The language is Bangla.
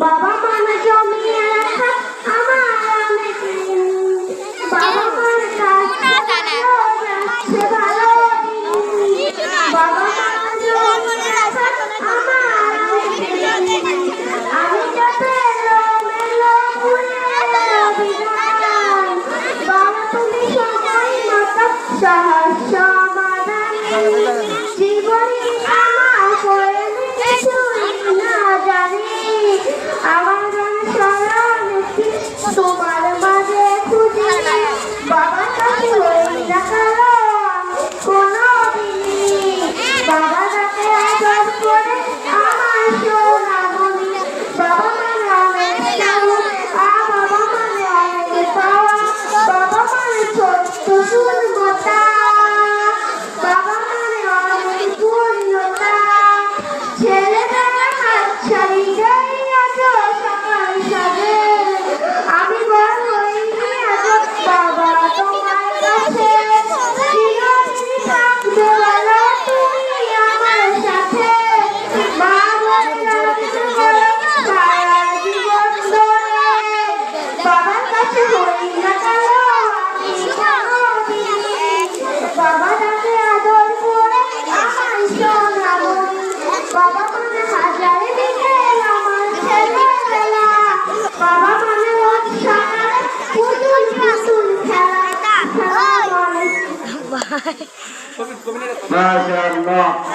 বাবা মানে জমিয়ে রাখা আমার অনেক বাবা মানে যাচ্ছে ভালো বাবা মানে জমিয়ে রাখা আমার আমি যাতে মেলো বাবা তুমি সময় মতো সহজ সমাধান জীবনী আমার করে কিছুই না জানি আমার স্মরণ তোমার মাঝে খুঁজি বাবার কাছে হই না কারো কোনো বাবা কাছে আদর করে আমার সোনা মনি বাবা মানে অনেক বাবা মানে অনেক পাওয়া বাবা মানে ছোট্ট সুন্দরতা বাবা মানে অনেক পূর্ণতা ছেলেবেলা হাত ছাড়ি আমি বড়ই বাবা তোমার কাছে থাকবে ভালো তুমি আমার সাথে মা সারা জীবন ধরে বাবার কাছে হই না কারো বাবা তাকে আদর করে আমার সোনা বাবা মানে হাজার বিকেল আমার ছেলেবেলা বাবা মানে রোজ সকালে পুতুল পুতুল খেলা মাশাআল্লাহ।